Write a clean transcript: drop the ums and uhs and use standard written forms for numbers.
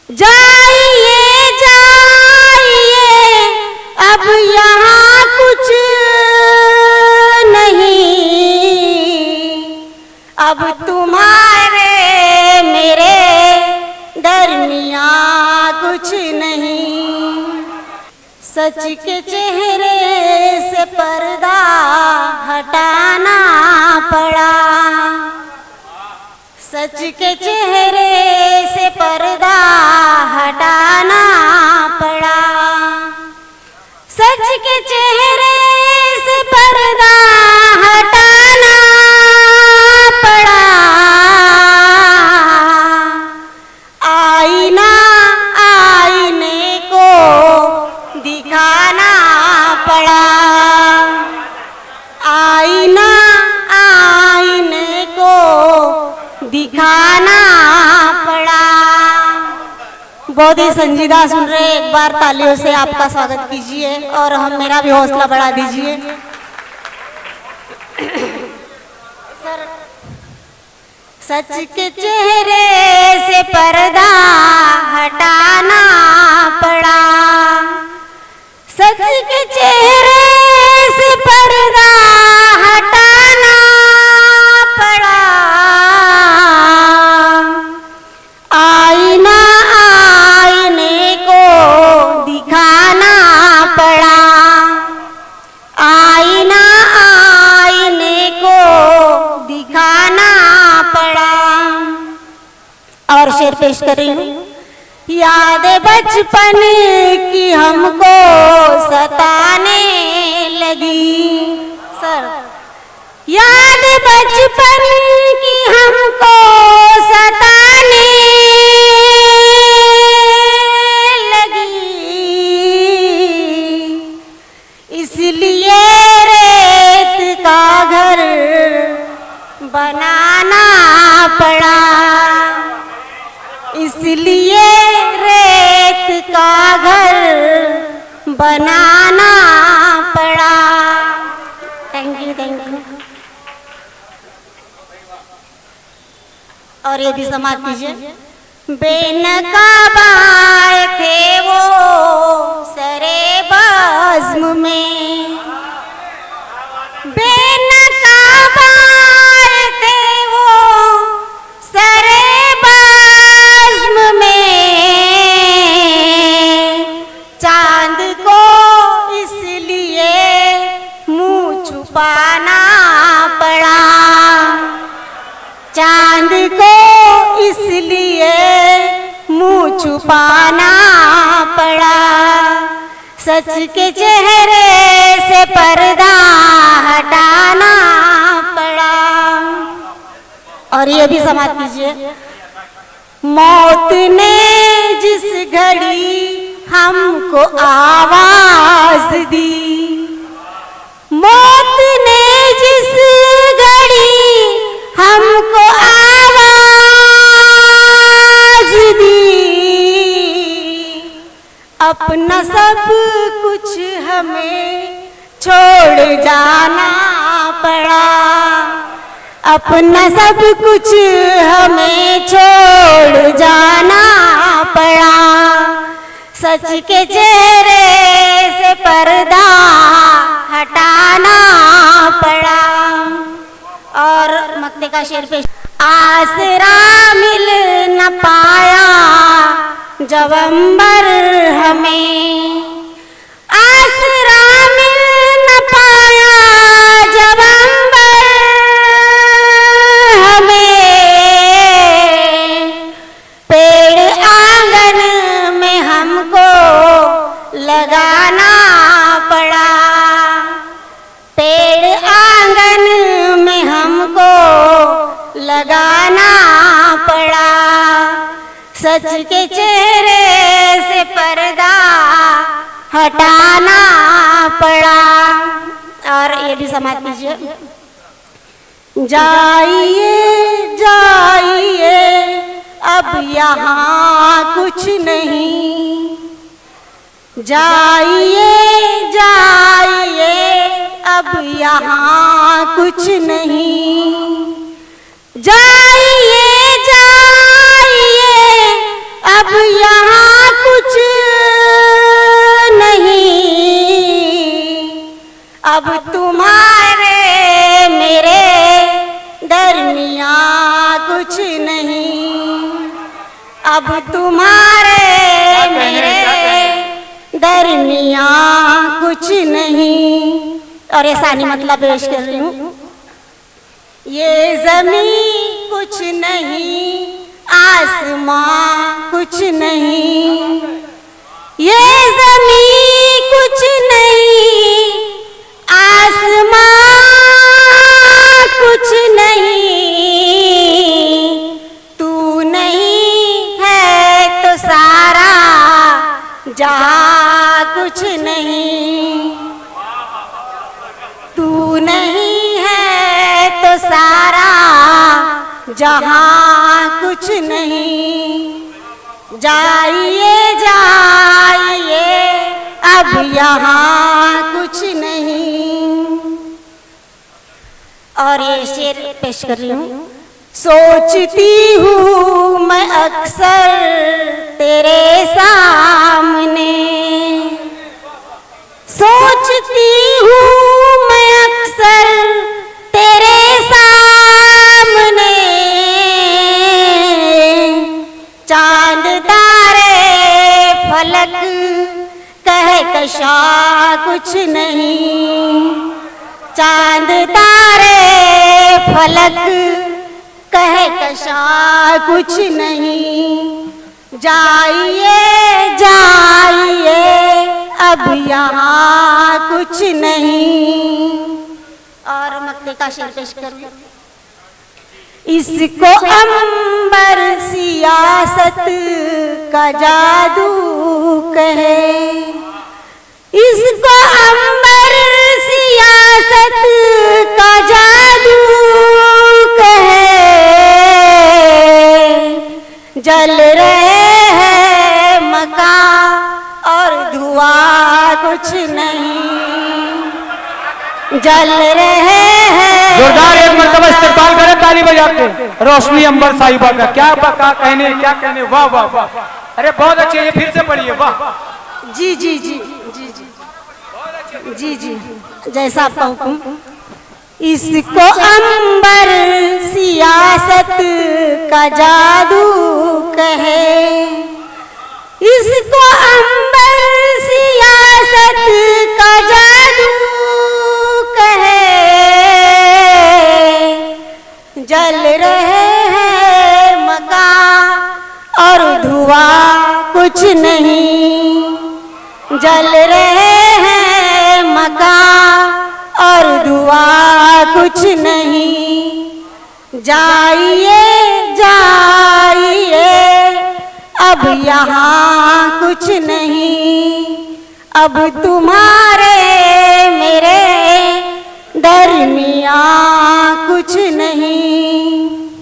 जाइए जाइए अब यहाँ कुछ नहीं, अब तुम्हारे मेरे दरमियाँ कुछ नहीं। सच के चेहरे से पर्दा हटाना पड़ा, सच के चेहरे से पर्दा हटाना पड़ा, सच के चेहरे से पर्दा हटाना पड़ा। आईना आईने को दिखाना पड़ा, आईना आईने को दिखाना पड़ा। बहुत ही संजीदा सुन रहे, एक बार तालियों से आपका स्वागत कीजिए और हम मेरा भी हौसला बढ़ा दीजिए। सच के चेहरे से पर्दा हटाना पड़ा, सच के चेहरे से पर्दा हटाना पड़ा। आईना आईने को दिखाना पड़ा, आईना आईने को दिखाना पड़ा। और शेर पेश कर रही हूँ। यादें बचपन की हमको सताने लगी, सर याद बचपन की हमको सताने लगी, इसलिए रेत का घर बनाना पड़ा, इसलिए रेत का घर बनाना पड़ा। Thank you, thank you. और ये भी समाप्त कीजिए। बेनकाब थे वो सरे बज़्म में, बेनकाब थे वो सरे बज़्म में, चांद को इसलिए मुँह छुपाना पड़ा, चांद को इसलिए मुँह छुपाना पड़ा। सच के चेहरे से पर्दा हटाना पड़ा। और ये भी समाप्त कीजिए। मौत ने जिस घड़ी हमको आवाज दी, मौत ने जिस घड़ी हमको आवाज दी, अपना सब कुछ हमें छोड़ जाना पड़ा, अपना सब कुछ हमें छोड़ जाना पड़ा। सच के चेहरे से पर्दा हटाना पड़ा। और मक्ते का शेर पेश। आसरा मिल न पाया जब अंबर हमें, आसरा मिल न पाया जब अंबर हमें, पेड़ आंगन में हमको लगाना पड़ा, पेड़ आंगन में हमको लगाना पड़ा। सच के चेहरे से पर्दा हटाना पड़ा। और ये भी समाप्त कीजिए। जाइए जाइए अब यहाँ कुछ नहीं, जाइए जाइए अब यहाँ कुछ नहीं, जाइए जाइए अब यहाँ कुछ नहीं, अब तुम्हारे मेरे दरमियाँ कुछ नहीं, अब तुम्हारे मेरे दरमियाँ कुछ नहीं। और ऐसा नहीं मतलब पेश कर रही हूँ। ये ज़मीन कुछ नहीं, आसमां कुछ नहीं, ये ज़मीन कुछ नहीं, आसमां कुछ नहीं, तू नहीं है तो सारा जहां कुछ नहीं, तू नहीं है तो सारा जहां कुछ नहीं। जाइए जाइए अब यहाँ कुछ नहीं। और ये शेर पेश कर रही हूँ। सोचती हूँ मैं अक्सर तेरे सामने, सोचती हूँ मैं अक्सर तेरे सामने, चांद तारे फलक कहकशा कुछ नहीं, चांद तारे फलक कहकशा कुछ नहीं। जाइए जाइए अब यहाँ कुछ नहीं। और मक्के का शेर पेश करूँ। इसको अंबर सियासत का जादू कहे, इसको अंबर सियासत का जादू कहे, जल रहे हैं मकान और धुआं कुछ नहीं, जल रहे हैं। जोरदार एक मरतबा इस्तेमाल करें ताली बजा के। रोशनी अंबर साहिबा का क्या कहने क्या कहने, वाह वाह वाह, अरे बहुत अच्छे, ये फिर से पढ़िए, वाह। जी जी जी जी जी जी जी, जैसा आपका हुक्म। इसको अंबर सियासत का जादू कहे, इसको अंबर सियासत का जादू कहे, जल रहे हैं मकान और धुआं कुछ नहीं, जल रहे हैं मकान और धुआं कुछ नहीं। जाइए जाइए अब यहाँ कुछ नहीं, अब तुम्हारे मेरे दरमियाँ कुछ नहीं।